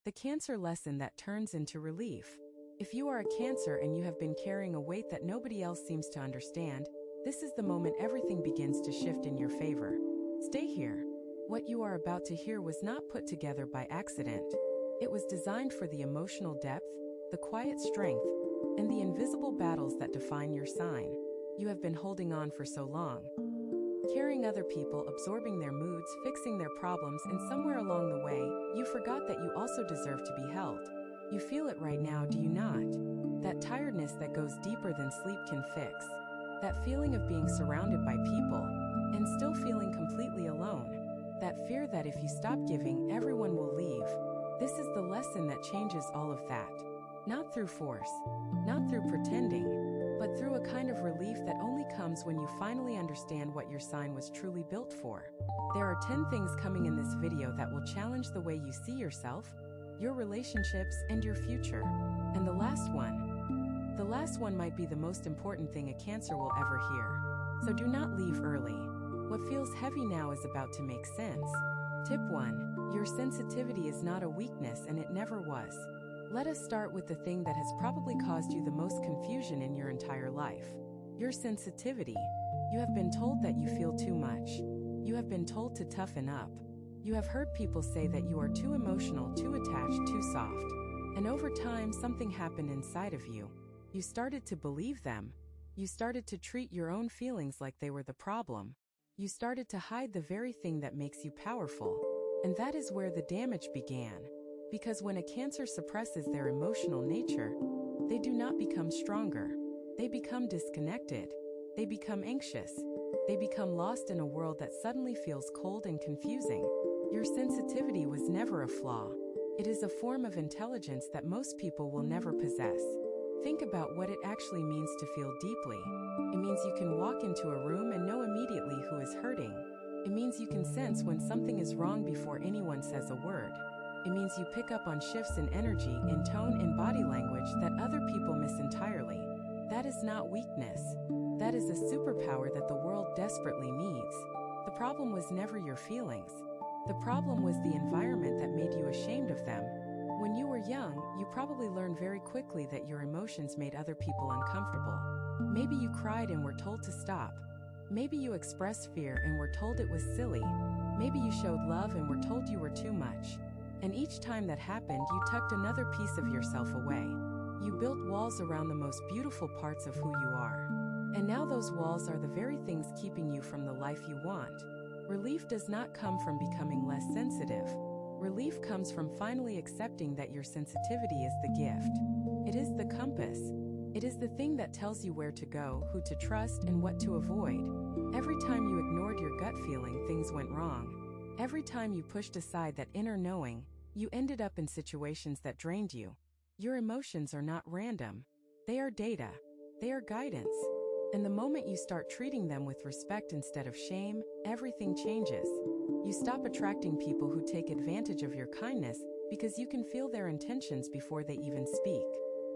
The Cancer lesson that turns into relief. If you are a Cancer and you have been carrying a weight that nobody else seems to understand, this is the moment everything begins to shift in your favor. Stay here. What you are about to hear was not put together by accident. It was designed for the emotional depth, the quiet strength, and the invisible battles that define your sign. You have been holding on for so long. Carrying other people, absorbing their moods, fixing their problems, and somewhere along the way, you forgot that you also deserve to be held. You feel it right now, do you not? That tiredness that goes deeper than sleep can fix. That feeling of being surrounded by people, and still feeling completely alone. That fear that if you stop giving, everyone will leave. This is the lesson that changes all of that. Not through force, not through pretending, but through a kind of relief that only comes when you finally understand what your sign was truly built for. There are 10 things coming in this video that will challenge the way you see yourself, your relationships, and your future. And the last one might be the most important thing a Cancer will ever hear. So do not leave early. What feels heavy now is about to make sense. Tip 1. Your sensitivity is not a weakness, and it never was. Let us start with the thing that has probably caused you the most confusion in your entire life. Your sensitivity. You have been told that you feel too much. You have been told to toughen up. You have heard people say that you are too emotional, too attached, too soft. And over time, something happened inside of you. You started to believe them. You started to treat your own feelings like they were the problem. You started to hide the very thing that makes you powerful. And that is where the damage began. Because when a Cancer suppresses their emotional nature, they do not become stronger. They become disconnected. They become anxious. They become lost in a world that suddenly feels cold and confusing. Your sensitivity was never a flaw. It is a form of intelligence that most people will never possess. Think about what it actually means to feel deeply. It means you can walk into a room and know immediately who is hurting. It means you can sense when something is wrong before anyone says a word. It means you pick up on shifts in energy, in tone, and body language that other people miss entirely. That is not weakness. That is a superpower that the world desperately needs. The problem was never your feelings. The problem was the environment that made you ashamed of them. When you were young, you probably learned very quickly that your emotions made other people uncomfortable. Maybe you cried and were told to stop. Maybe you expressed fear and were told it was silly. Maybe you showed love and were told you were too much. And each time that happened, you tucked another piece of yourself away. You built walls around the most beautiful parts of who you are. And now those walls are the very things keeping you from the life you want. Relief does not come from becoming less sensitive. Relief comes from finally accepting that your sensitivity is the gift. It is the compass. It is the thing that tells you where to go, who to trust, and what to avoid. Every time you ignored your gut feeling, things went wrong. Every time you pushed aside that inner knowing, you ended up in situations that drained you. Your emotions are not random. They are data. They are guidance. And the moment you start treating them with respect instead of shame, everything changes. You stop attracting people who take advantage of your kindness because you can feel their intentions before they even speak.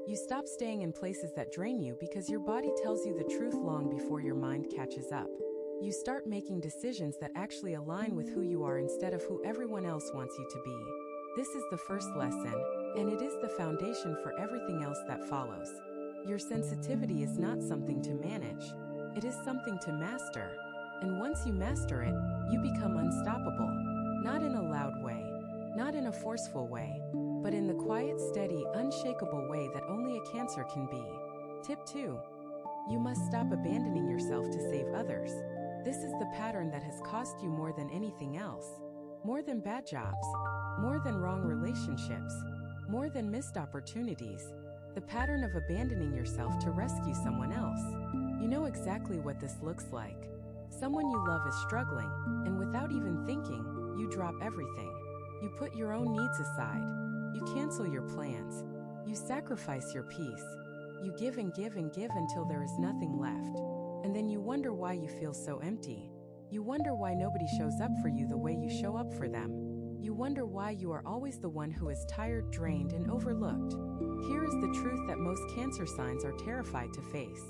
You stop staying in places that drain you because your body tells you the truth long before your mind catches up. You start making decisions that actually align with who you are instead of who everyone else wants you to be. This is the first lesson, and it is the foundation for everything else that follows. Your sensitivity is not something to manage. It is something to master. And once you master it, you become unstoppable. Not in a loud way, not in a forceful way, but in the quiet, steady, unshakable way that only a Cancer can be. Tip 2. You must stop abandoning yourself to save others. This is the pattern that has cost you more than anything else. More than bad jobs. More than wrong relationships. More than missed opportunities. The pattern of abandoning yourself to rescue someone else. You know exactly what this looks like. Someone you love is struggling, and without even thinking, you drop everything. You put your own needs aside. You cancel your plans. You sacrifice your peace. You give and give and give until there is nothing left. And then you wonder why you feel so empty. You wonder why nobody shows up for you the way you show up for them. You wonder why you are always the one who is tired, drained, and overlooked. Here is the truth that most Cancer signs are terrified to face.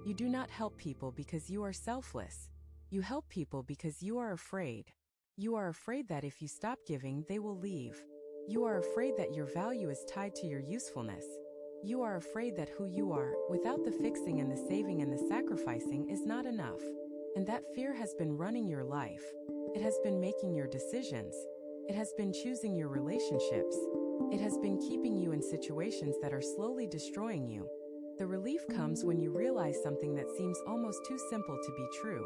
You do not help people because you are selfless. You help people because you are afraid. You are afraid that if you stop giving, they will leave. You are afraid that your value is tied to your usefulness. You are afraid that who you are, without the fixing and the saving and the sacrificing, is not enough. And that fear has been running your life. It has been making your decisions. It has been choosing your relationships. It has been keeping you in situations that are slowly destroying you. The relief comes when you realize something that seems almost too simple to be true.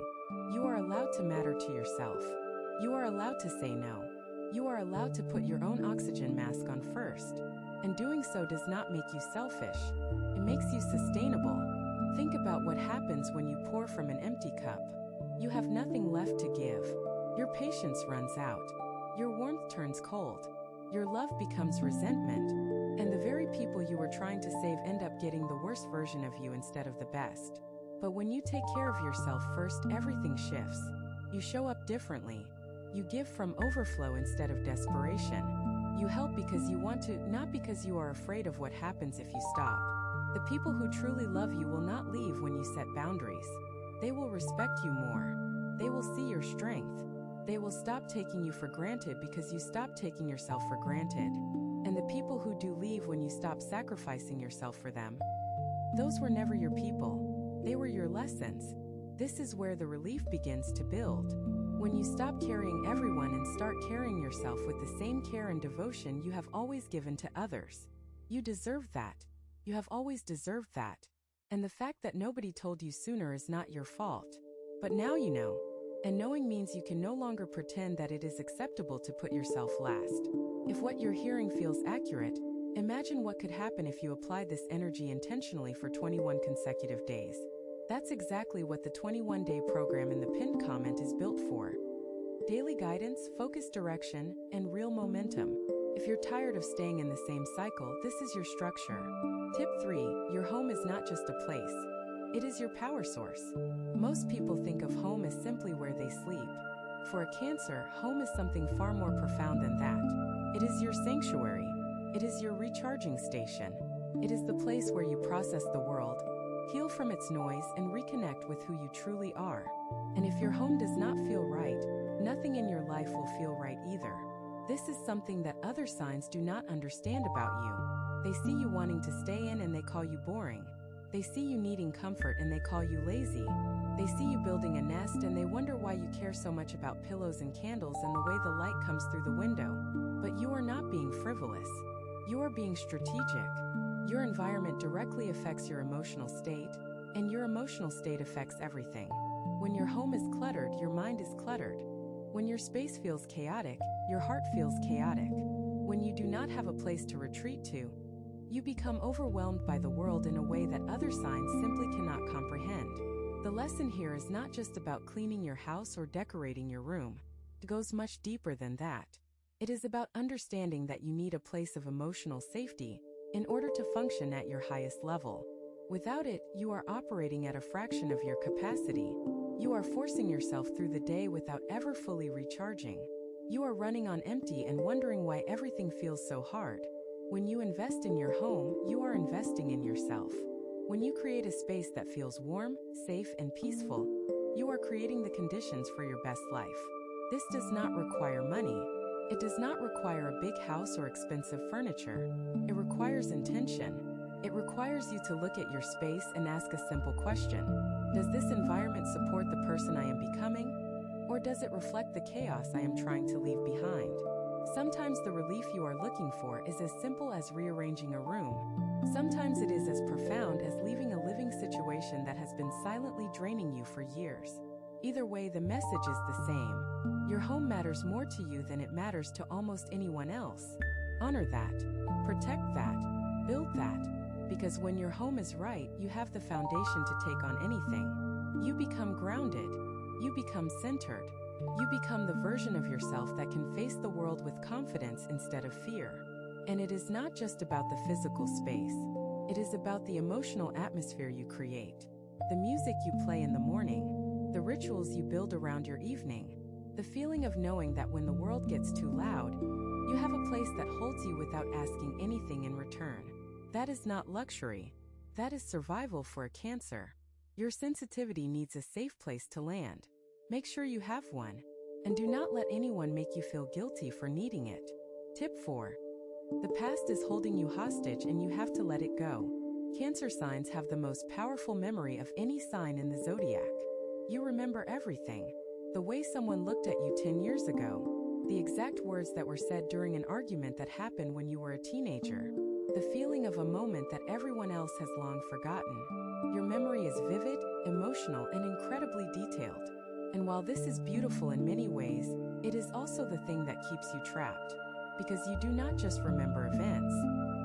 You are allowed to matter to yourself. You are allowed to say no. You are allowed to put your own oxygen mask on first. And doing so does not make you selfish. It makes you sustainable. Think about what happens when you pour from an empty cup. You have nothing left to give. Your patience runs out. Your warmth turns cold. Your love becomes resentment. And the very people you were trying to save end up getting the worst version of you instead of the best. But when you take care of yourself first, everything shifts. You show up differently. You give from overflow instead of desperation. You help because you want to, not because you are afraid of what happens if you stop. The people who truly love you will not leave when you set boundaries. They will respect you more. They will see your strength. They will stop taking you for granted because you stop taking yourself for granted. And the people who do leave when you stop sacrificing yourself for them, those were never your people. They were your lessons. This is where the relief begins to build. When you stop carrying everyone and start carrying yourself with the same care and devotion you have always given to others. You deserve that. You have always deserved that. And the fact that nobody told you sooner is not your fault. But now you know. And knowing means you can no longer pretend that it is acceptable to put yourself last. If what you're hearing feels accurate, imagine what could happen if you applied this energy intentionally for 21 consecutive days. That's exactly what the 21-day program in the pinned comment is built for. Daily guidance, focused direction, and real momentum. If you're tired of staying in the same cycle, this is your structure. Tip 3. Your home is not just a place. It is your power source. Most people think of home as simply where they sleep. For a Cancer, home is something far more profound than that. It is your sanctuary. It is your recharging station. It is the place where you process the world, heal from its noise, and reconnect with who you truly are. And if your home does not feel right, nothing in your life will feel right either. This is something that other signs do not understand about you. They see you wanting to stay in and they call you boring. They see you needing comfort and they call you lazy. They see you building a nest and they wonder why you care so much about pillows and candles and the way the light comes through the window. But you are not being frivolous. You are being strategic. Your environment directly affects your emotional state, and your emotional state affects everything. When your home is cluttered, your mind is cluttered. When your space feels chaotic, your heart feels chaotic. When you do not have a place to retreat to, you become overwhelmed by the world in a way that other signs simply cannot comprehend. The lesson here is not just about cleaning your house or decorating your room. It goes much deeper than that. It is about understanding that you need a place of emotional safety in order to function at your highest level. Without it, you are operating at a fraction of your capacity. You are forcing yourself through the day without ever fully recharging. You are running on empty and wondering why everything feels so hard. When you invest in your home, you are investing in yourself. When you create a space that feels warm, safe, and peaceful, you are creating the conditions for your best life. This does not require money. It does not require a big house or expensive furniture. It requires intention. It requires you to look at your space and ask a simple question. Does this environment support the person I am becoming? Or does it reflect the chaos I am trying to leave behind? Sometimes the relief you are looking for is as simple as rearranging a room. Sometimes it is as profound as leaving a living situation that has been silently draining you for years. Either way, the message is the same. Your home matters more to you than it matters to almost anyone else. Honor that. Protect that. Build that. Because when your home is right, you have the foundation to take on anything. You become grounded. You become centered. You become the version of yourself that can face the world with confidence instead of fear. And it is not just about the physical space. It is about the emotional atmosphere you create. The music you play in the morning. The rituals you build around your evening. The feeling of knowing that when the world gets too loud, you have a place that holds you without asking anything in return. That is not luxury. That is survival for a Cancer. Your sensitivity needs a safe place to land. Make sure you have one. And do not let anyone make you feel guilty for needing it. Tip 4. The past is holding you hostage and you have to let it go. Cancer signs have the most powerful memory of any sign in the zodiac. You remember everything. The way someone looked at you 10 years ago. The exact words that were said during an argument that happened when you were a teenager. The feeling of a moment that everyone else has long forgotten. Your memory is vivid, emotional, and incredibly detailed. And while this is beautiful in many ways, it is also the thing that keeps you trapped. Because you do not just remember events,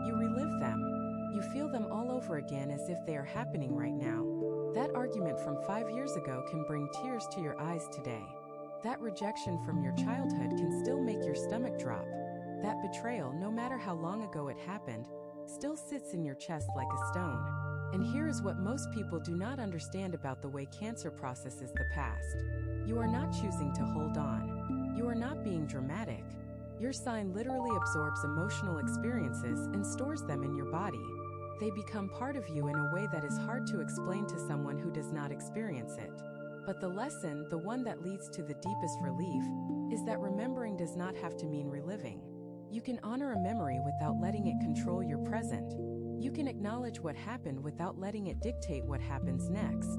you relive them. You feel them all over again as if they are happening right now. That argument from 5 years ago can bring tears to your eyes today. That rejection from your childhood can still make your stomach drop. That betrayal, no matter how long ago it happened, still sits in your chest like a stone. And here is what most people do not understand about the way Cancer processes the past. You are not choosing to hold on. You are not being dramatic. Your sign literally absorbs emotional experiences and stores them in your body. They become part of you in a way that is hard to explain to someone who does not experience it. But the lesson, the one that leads to the deepest relief, is that remembering does not have to mean reliving. You can honor a memory without letting it control your present. You can acknowledge what happened without letting it dictate what happens next.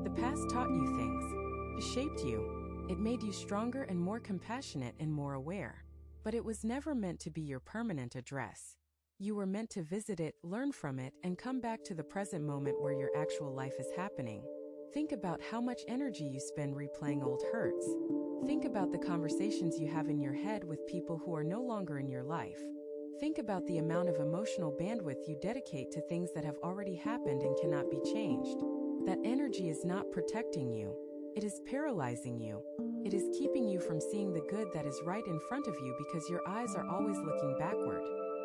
The past taught you things. It shaped you. It made you stronger and more compassionate and more aware. But it was never meant to be your permanent address. You were meant to visit it, learn from it, and come back to the present moment where your actual life is happening. Think about how much energy you spend replaying old hurts. Think about the conversations you have in your head with people who are no longer in your life. Think about the amount of emotional bandwidth you dedicate to things that have already happened and cannot be changed. That energy is not protecting you. It is paralyzing you. It is keeping you from seeing the good that is right in front of you because your eyes are always looking backward.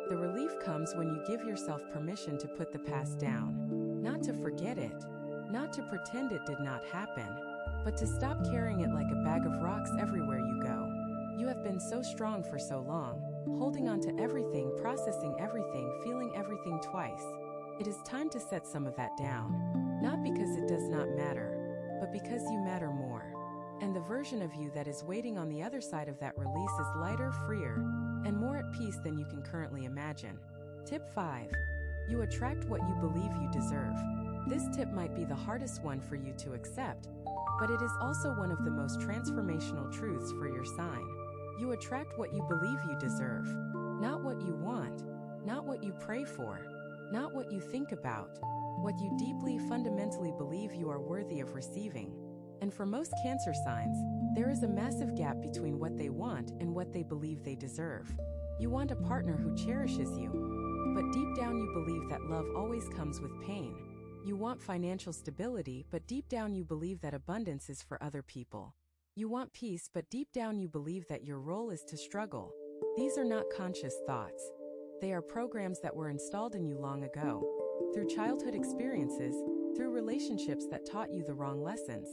The relief comes when you give yourself permission to put the past down. Not to forget it. Not to pretend it did not happen. But to stop carrying it like a bag of rocks everywhere you go. You have been so strong for so long, holding on to everything, processing everything, feeling everything twice. It is time to set some of that down. Not because it does not matter, but because you matter more. And the version of you that is waiting on the other side of that release is lighter, freer, and more at peace than you can currently imagine. Tip 5. You attract what you believe you deserve. This tip might be the hardest one for you to accept, but it is also one of the most transformational truths for your sign. You attract what you believe you deserve. Not what you want, not what you pray for, not what you think about, what you deeply, fundamentally believe you are worthy of receiving. And for most Cancer signs, there is a massive gap between what they want and what they believe they deserve. You want a partner who cherishes you, but deep down you believe that love always comes with pain. You want financial stability, but deep down you believe that abundance is for other people. You want peace, but deep down you believe that your role is to struggle. These are not conscious thoughts. They are programs that were installed in you long ago, through childhood experiences, through relationships that taught you the wrong lessons,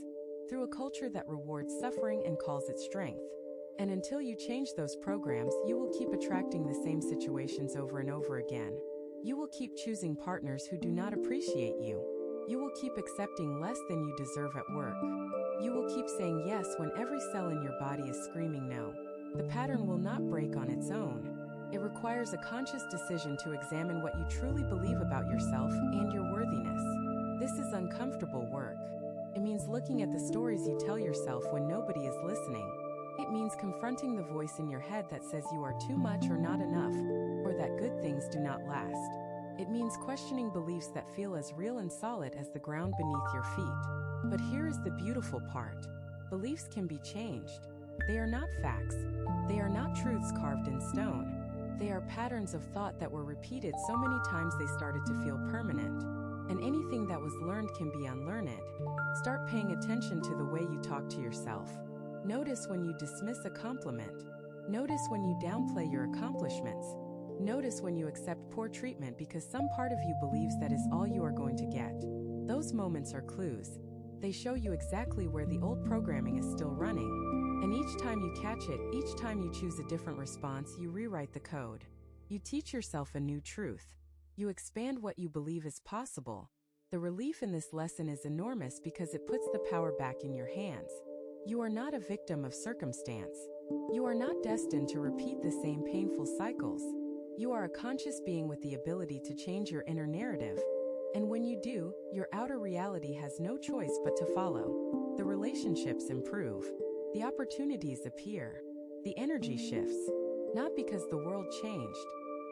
through a culture that rewards suffering and calls it strength. And until you change those programs, you will keep attracting the same situations over and over again. You will keep choosing partners who do not appreciate you. You will keep accepting less than you deserve at work. You will keep saying yes when every cell in your body is screaming no. The pattern will not break on its own. It requires a conscious decision to examine what you truly believe about yourself and your worthiness. This is uncomfortable work. It means looking at the stories you tell yourself when nobody is listening. It means confronting the voice in your head that says you are too much or not enough, or that good things do not last. It means questioning beliefs that feel as real and solid as the ground beneath your feet. But here is the beautiful part. Beliefs can be changed. They are not facts. They are not truths carved in stone. They are patterns of thought that were repeated so many times they started to feel permanent. And anything that was learned can be unlearned. Start paying attention to the way you talk to yourself. Notice when you dismiss a compliment. Notice when you downplay your accomplishments. Notice when you accept poor treatment because some part of you believes that is all you are going to get. Those moments are clues. They show you exactly where the old programming is still running. And each time you catch it, each time you choose a different response, you rewrite the code. You teach yourself a new truth. You expand what you believe is possible. The relief in this lesson is enormous because it puts the power back in your hands. You are not a victim of circumstance. You are not destined to repeat the same painful cycles. You are a conscious being with the ability to change your inner narrative. And when you do, your outer reality has no choice but to follow. The relationships improve. The opportunities appear. The energy shifts. Not because the world changed,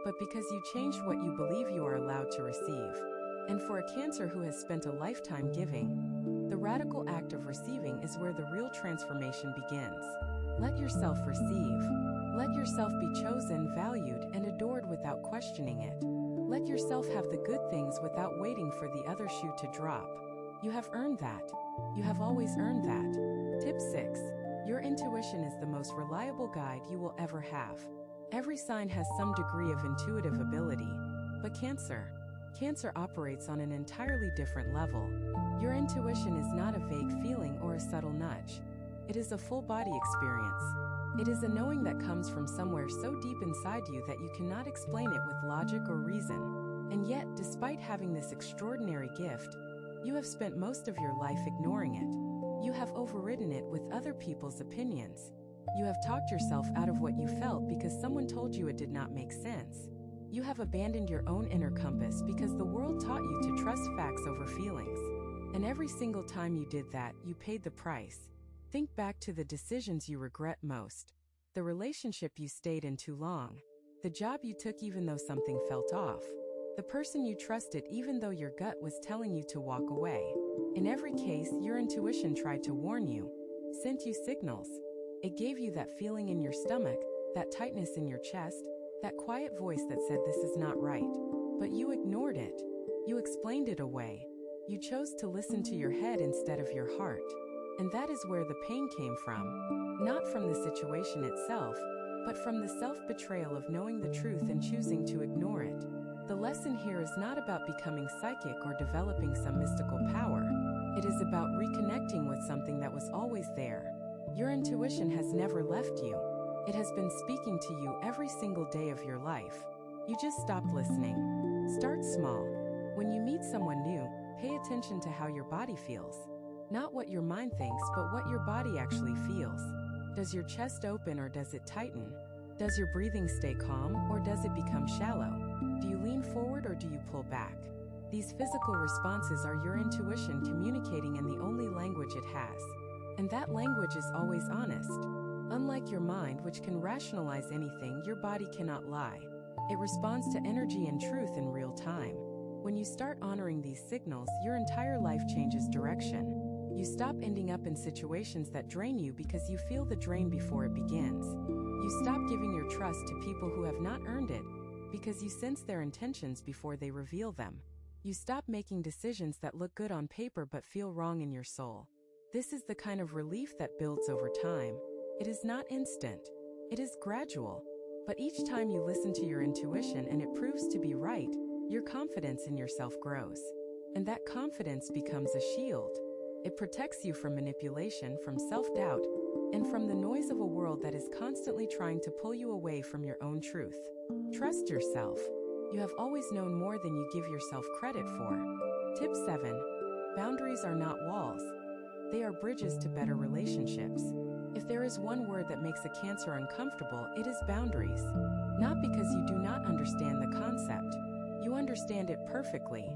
but because you changed what you believe you are allowed to receive. And for a Cancer who has spent a lifetime giving, the radical act of receiving is where the real transformation begins. Let yourself receive. Let yourself be chosen, valued, and adored without questioning it. Let yourself have the good things without waiting for the other shoe to drop. You have earned that. You have always earned that. Tip 6. Your intuition is the most reliable guide you will ever have. Every sign has some degree of intuitive ability, but Cancer operates on an entirely different level. Your intuition is not a vague feeling or a subtle nudge. It is a full-body experience. It is a knowing that comes from somewhere so deep inside you that you cannot explain it with logic or reason. And yet, despite having this extraordinary gift, you have spent most of your life ignoring it. You have overridden it with other people's opinions. You have talked yourself out of what you felt because someone told you it did not make sense. You have abandoned your own inner compass because the world taught you to trust facts over feelings. And every single time you did that, you paid the price. Think back to the decisions you regret most. The relationship you stayed in too long. The job you took even though something felt off. The person you trusted even though your gut was telling you to walk away. In every case, your intuition tried to warn you, sent you signals. It gave you that feeling in your stomach, that tightness in your chest, that quiet voice that said this is not right. But you ignored it. You explained it away. You chose to listen to your head instead of your heart. And that is where the pain came from. Not from the situation itself, but from the self-betrayal of knowing the truth and choosing to ignore it. The lesson here is not about becoming psychic or developing some mystical power. It is about reconnecting with something that was always there. Your intuition has never left you. It has been speaking to you every single day of your life. You just stopped listening. Start small. When you meet someone new, pay attention to how your body feels. Not what your mind thinks, but what your body actually feels. Does your chest open or does it tighten? Does your breathing stay calm or does it become shallow? Do you lean forward or do you pull back? These physical responses are your intuition communicating in the only language it has. And that language is always honest. Unlike your mind, which can rationalize anything, your body cannot lie. It responds to energy and truth in real time. When you start honoring these signals, your entire life changes direction. You stop ending up in situations that drain you because you feel the drain before it begins. You stop giving your trust to people who have not earned it because you sense their intentions before they reveal them. You stop making decisions that look good on paper but feel wrong in your soul. This is the kind of relief that builds over time. It is not instant. It is gradual. But each time you listen to your intuition and it proves to be right, your confidence in yourself grows. And that confidence becomes a shield. It protects you from manipulation, from self-doubt, and from the noise of a world that is constantly trying to pull you away from your own truth. Trust yourself. You have always known more than you give yourself credit for. Tip 7. Boundaries are not walls. They are bridges to better relationships. If there is one word that makes a Cancer uncomfortable, it is boundaries. Not because you do not understand the concept. You understand it perfectly.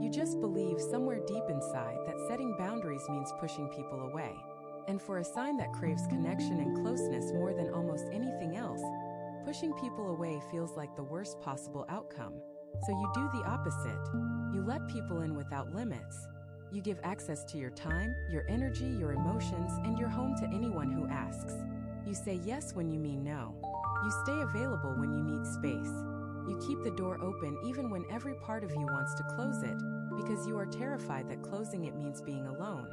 You just believe somewhere deep inside that setting boundaries means pushing people away. And for a sign that craves connection and closeness more than almost anything else, pushing people away feels like the worst possible outcome. So you do the opposite. You let people in without limits. You give access to your time, your energy, your emotions, and your home to anyone who asks. You say yes when you mean no. You stay available when you need space. You keep the door open even when every part of you wants to close it, because you are terrified that closing it means being alone.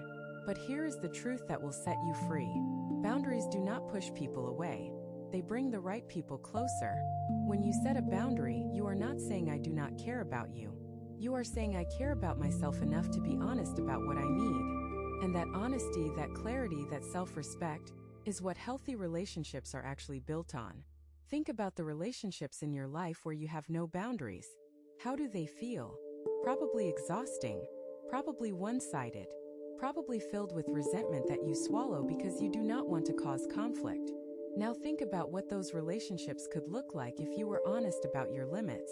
But here is the truth that will set you free. Boundaries do not push people away. They bring the right people closer. When you set a boundary, you are not saying I do not care about you. You are saying I care about myself enough to be honest about what I need. And that honesty, that clarity, that self-respect is what healthy relationships are actually built on. Think about the relationships in your life where you have no boundaries. How do they feel? Probably exhausting. Probably one-sided. Probably filled with resentment that you swallow because you do not want to cause conflict. Now think about what those relationships could look like if you were honest about your limits.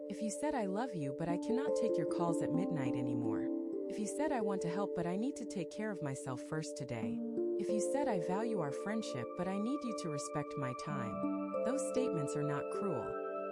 If you said I love you but I cannot take your calls at midnight anymore. If you said I want to help but I need to take care of myself first today. If you said I value our friendship but I need you to respect my time. Those statements are not cruel.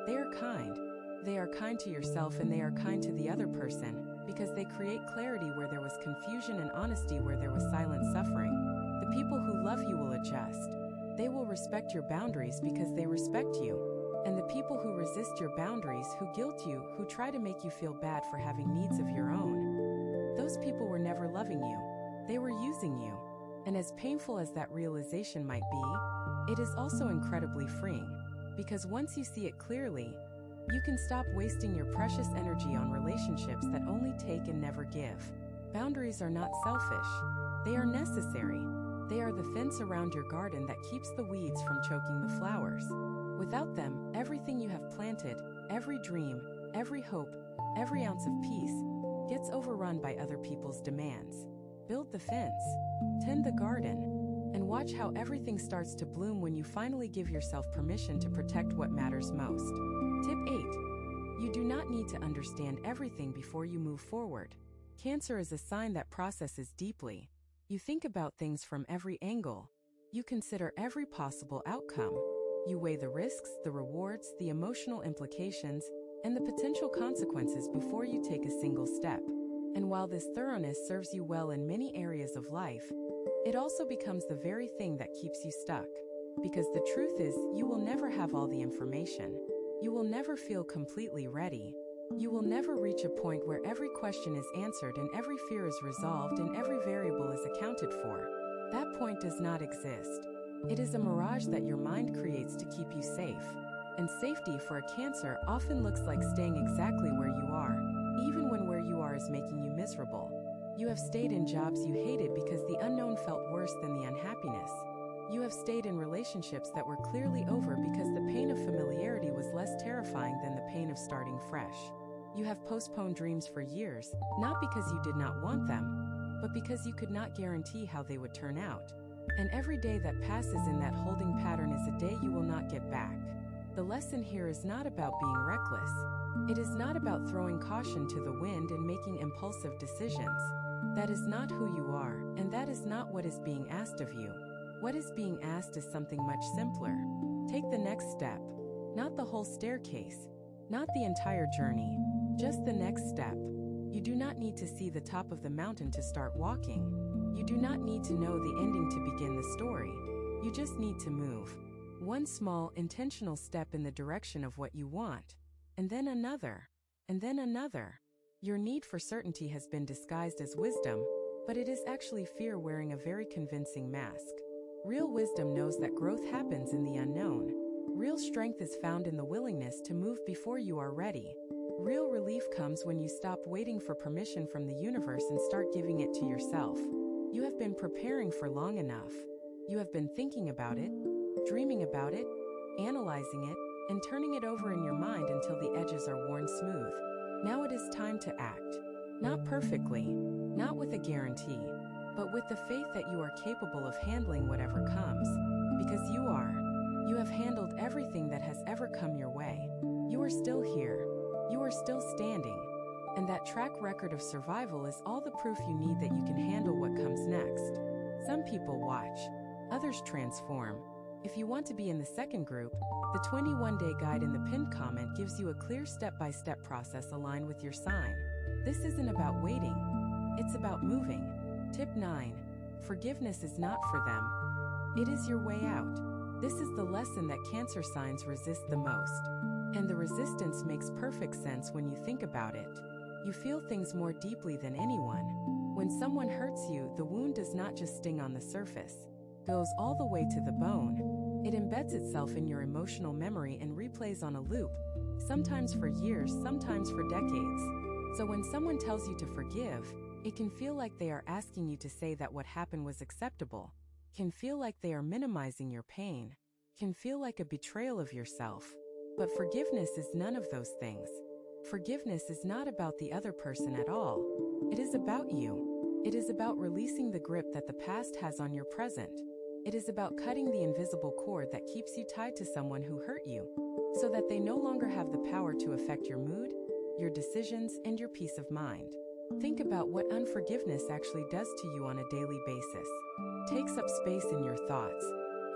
They are kind. They are kind to yourself and they are kind to the other person, because they create clarity where there was confusion and honesty where there was silent suffering. The people who love you will adjust. They will respect your boundaries because they respect you. And the people who resist your boundaries, who guilt you, who try to make you feel bad for having needs of your own, those people were never loving you. They were using you. And as painful as that realization might be, it is also incredibly freeing. Because once you see it clearly, you can stop wasting your precious energy on relationships that only take and never give. Boundaries are not selfish. They are necessary. They are the fence around your garden that keeps the weeds from choking the flowers. Without them, everything you have planted, every dream, every hope, every ounce of peace, gets overrun by other people's demands. Build the fence, tend the garden, and watch how everything starts to bloom when you finally give yourself permission to protect what matters most. Tip 8. You do not need to understand everything before you move forward. Cancer is a sign that processes deeply. You think about things from every angle. You consider every possible outcome. You weigh the risks, the rewards, the emotional implications, and the potential consequences before you take a single step. And while this thoroughness serves you well in many areas of life, it also becomes the very thing that keeps you stuck. Because the truth is, you will never have all the information. You will never feel completely ready. You will never reach a point where every question is answered and every fear is resolved and every variable is accounted for. That point does not exist. It is a mirage that your mind creates to keep you safe. And safety for a Cancer often looks like staying exactly where you are, even when where you are is making you miserable. You have stayed in jobs you hated because the unknown felt worse than the unhappiness. You have stayed in relationships that were clearly over because the pain of familiarity was less terrifying than the pain of starting fresh. You have postponed dreams for years, not because you did not want them, but because you could not guarantee how they would turn out. And every day that passes in that holding pattern is a day you will not get back. The lesson here is not about being reckless. It is not about throwing caution to the wind and making impulsive decisions. That is not who you are, and that is not what is being asked of you. What is being asked is something much simpler. Take the next step. Not the whole staircase. Not the entire journey. Just the next step. You do not need to see the top of the mountain to start walking. You do not need to know the ending to begin the story. You just need to move. One small, intentional step in the direction of what you want. And then another. And then another. Your need for certainty has been disguised as wisdom, but it is actually fear wearing a very convincing mask. Real wisdom knows that growth happens in the unknown. Real strength is found in the willingness to move before you are ready. Real relief comes when you stop waiting for permission from the universe and start giving it to yourself. You have been preparing for long enough. You have been thinking about it, dreaming about it, analyzing it, and turning it over in your mind until the edges are worn smooth. Now it is time to act. Not perfectly, not with a guarantee, but with the faith that you are capable of handling whatever comes. Because you are. You have handled everything that has ever come your way. You are still here. You are still standing. And that track record of survival is all the proof you need that you can handle what comes next. Some people watch. Others transform. If you want to be in the second group, the 21-day guide in the pinned comment gives you a clear step-by-step process aligned with your sign. This isn't about waiting. It's about moving. Tip 9. Forgiveness is not for them. It is your way out. This is the lesson that Cancer signs resist the most. And the resistance makes perfect sense when you think about it. You feel things more deeply than anyone. When someone hurts you, the wound does not just sting on the surface. It goes all the way to the bone. It embeds itself in your emotional memory and replays on a loop, sometimes for years, sometimes for decades. So when someone tells you to forgive, it can feel like they are asking you to say that what happened was acceptable. Can feel like they are minimizing your pain. Can feel like a betrayal of yourself. But forgiveness is none of those things. Forgiveness is not about the other person at all. It is about you. It is about releasing the grip that the past has on your present. It is about cutting the invisible cord that keeps you tied to someone who hurt you, so that they no longer have the power to affect your mood, your decisions, and your peace of mind. Think about what unforgiveness actually does to you on a daily basis. It takes up space in your thoughts.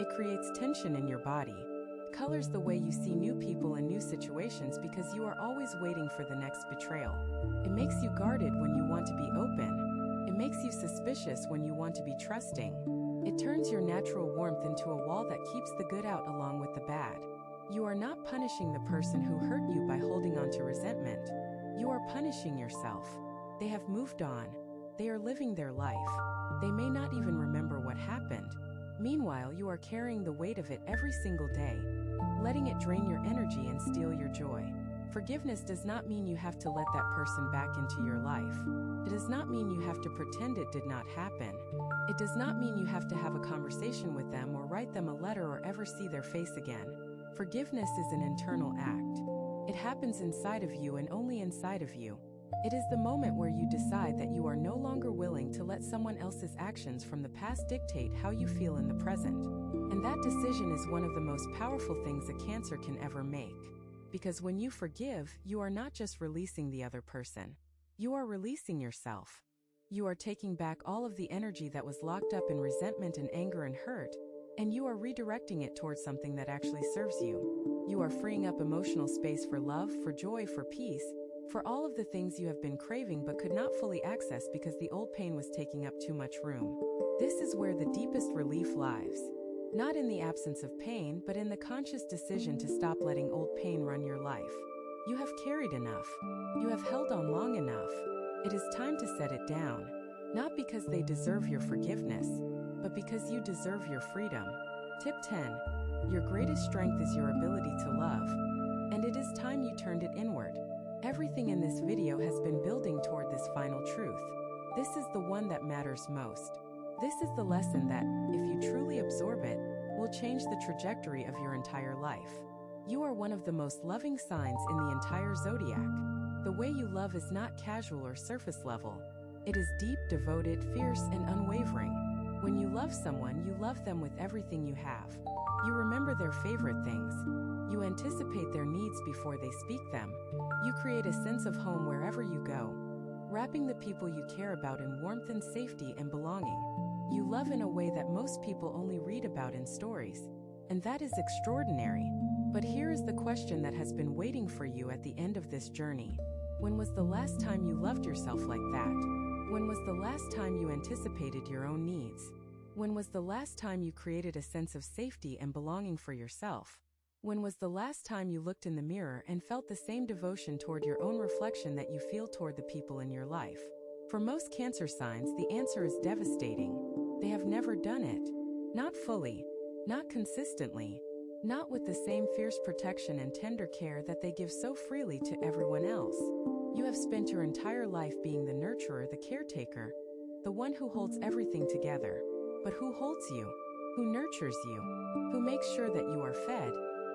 It creates tension in your body. It colors the way you see new people and new situations because you are always waiting for the next betrayal. It makes you guarded when you want to be open. It makes you suspicious when you want to be trusting. It turns your natural warmth into a wall that keeps the good out along with the bad. You are not punishing the person who hurt you by holding on to resentment. You are punishing yourself. They have moved on. They are living their life. They may not even remember what happened. Meanwhile, you are carrying the weight of it every single day, letting it drain your energy and steal your joy. Forgiveness does not mean you have to let that person back into your life. It does not mean you have to pretend it did not happen. It does not mean you have to have a conversation with them or write them a letter or ever see their face again. Forgiveness is an internal act. It happens inside of you and only inside of you. It is the moment where you decide that you are no longer willing to let someone else's actions from the past dictate how you feel in the present. And that decision is one of the most powerful things a Cancer can ever make. Because when you forgive, you are not just releasing the other person. You are releasing yourself. You are taking back all of the energy that was locked up in resentment and anger and hurt, and you are redirecting it towards something that actually serves you. You are freeing up emotional space for love, for joy, for peace, for all of the things you have been craving but could not fully access because the old pain was taking up too much room. This is where the deepest relief lies. Not in the absence of pain, but in the conscious decision to stop letting old pain run your life. You have carried enough. You have held on long enough. It is time to set it down. Not because they deserve your forgiveness, but because you deserve your freedom. Tip 10. Your greatest strength is your ability to love. And it is time you turned it inward. Everything in this video has been building toward this final truth. This is the one that matters most. This is the lesson that, if you truly absorb it, will change the trajectory of your entire life. You are one of the most loving signs in the entire zodiac. The way you love is not casual or surface level. It is deep, devoted, fierce, and unwavering. When you love someone, you love them with everything you have. You remember their favorite things. You anticipate their needs before they speak them. You create a sense of home wherever you go, wrapping the people you care about in warmth and safety and belonging. You love in a way that most people only read about in stories. And that is extraordinary. But here is the question that has been waiting for you at the end of this journey. When was the last time you loved yourself like that? When was the last time you anticipated your own needs? When was the last time you created a sense of safety and belonging for yourself? When was the last time you looked in the mirror and felt the same devotion toward your own reflection that you feel toward the people in your life? For most Cancer signs, the answer is devastating. They have never done it. Not fully. Not consistently. Not with the same fierce protection and tender care that they give so freely to everyone else. You have spent your entire life being the nurturer, the caretaker, the one who holds everything together. But who holds you? Who nurtures you? Who makes sure that you are fed,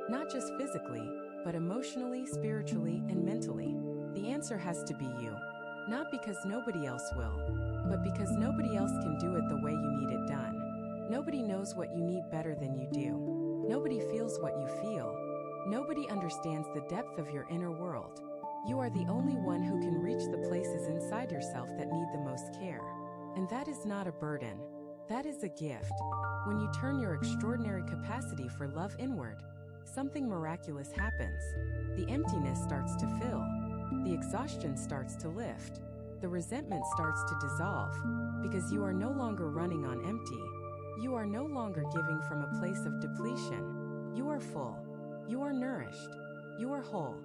not just physically, but emotionally, spiritually, and mentally? The answer has to be you. Not because nobody else will, but because nobody else can do it the way you need it done. Nobody knows what you need better than you do. Nobody feels what you feel. Nobody understands the depth of your inner world. You are the only one who can reach the places inside yourself that need the most care. And that is not a burden. That is a gift. When you turn your extraordinary capacity for love inward, something miraculous happens. The emptiness starts to fill. The exhaustion starts to lift. The resentment starts to dissolve, because you are no longer running on empty. You are no longer giving from a place of depletion. You are full. You are nourished. You are whole.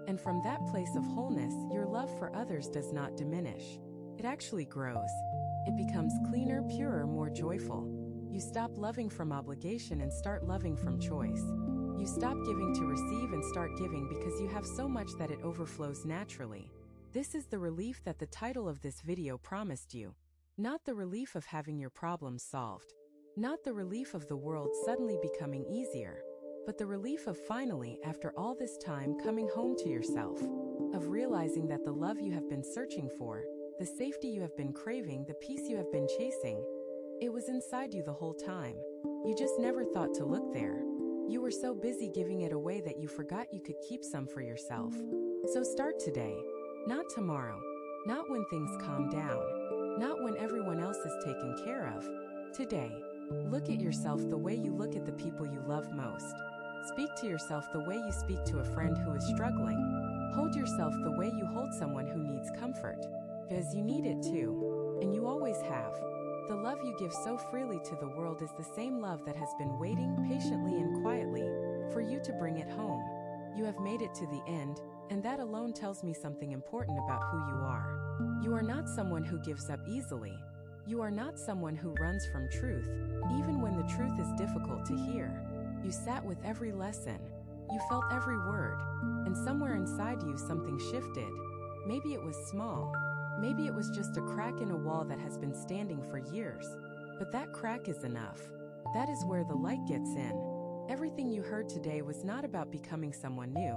And from that place of wholeness, your love for others does not diminish. It actually grows. It becomes cleaner, purer, more joyful. You stop loving from obligation and start loving from choice. You stop giving to receive and start giving because you have so much that it overflows naturally. This is the relief that the title of this video promised you. Not the relief of having your problems solved. Not the relief of the world suddenly becoming easier. But the relief of finally, after all this time, coming home to yourself. Of realizing that the love you have been searching for, the safety you have been craving, the peace you have been chasing, it was inside you the whole time. You just never thought to look there. You were so busy giving it away that you forgot you could keep some for yourself. So start today, not tomorrow, not when things calm down, not when everyone else is taken care of. Today, look at yourself the way you look at the people you love most. Speak to yourself the way you speak to a friend who is struggling. Hold yourself the way you hold someone who needs comfort, because you need it too, and you always have. The love you give so freely to the world is the same love that has been waiting patiently and quietly for you to bring it home. You have made it to the end, and that alone tells me something important about who you are. You are not someone who gives up easily. You are not someone who runs from truth, even when the truth is difficult to hear. You sat with every lesson. You felt every word, and somewhere inside you something shifted. Maybe it was small. Maybe it was just a crack in a wall that has been standing for years. But that crack is enough. That is where the light gets in. Everything you heard today was not about becoming someone new.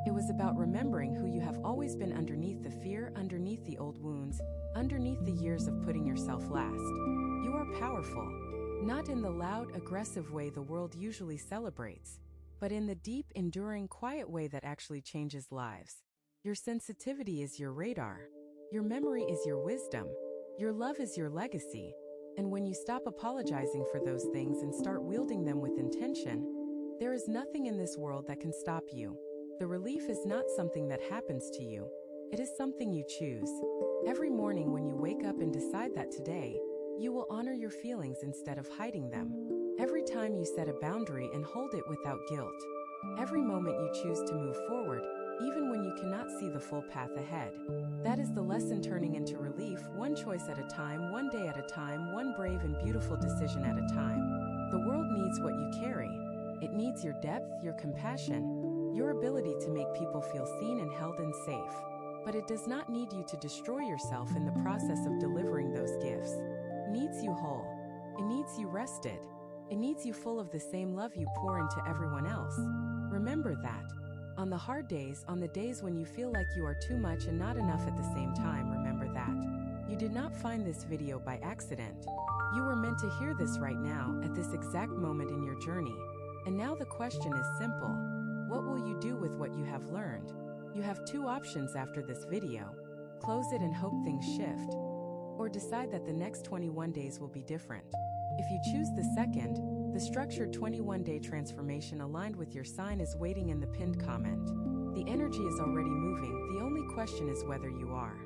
It was about remembering who you have always been underneath the fear, underneath the old wounds, underneath the years of putting yourself last. You are powerful, not in the loud, aggressive way the world usually celebrates, but in the deep, enduring, quiet way that actually changes lives. Your sensitivity is your radar. Your memory is your wisdom. Your love is your legacy. And when you stop apologizing for those things and start wielding them with intention, there is nothing in this world that can stop you. The relief is not something that happens to you. It is something you choose. Every morning when you wake up and decide that today, you will honor your feelings instead of hiding them. Every time you set a boundary and hold it without guilt. Every moment you choose to move forward, even when you cannot see the full path ahead. That is the lesson turning into relief, one choice at a time, one day at a time, one brave and beautiful decision at a time. The world needs what you carry. It needs your depth, your compassion, your ability to make people feel seen and held and safe. But it does not need you to destroy yourself in the process of delivering those gifts. It needs you whole. It needs you rested. It needs you full of the same love you pour into everyone else. Remember that. On the hard days, on the days when you feel like you are too much and not enough at the same time, remember that. You did not find this video by accident. You were meant to hear this right now, at this exact moment in your journey. And now the question is simple. What will you do with what you have learned? You have two options after this video. Close it and hope things shift. Or decide that the next 21 days will be different. If you choose the second, the structured 21-day transformation aligned with your sign is waiting in the pinned comment. The energy is already moving, the only question is whether you are.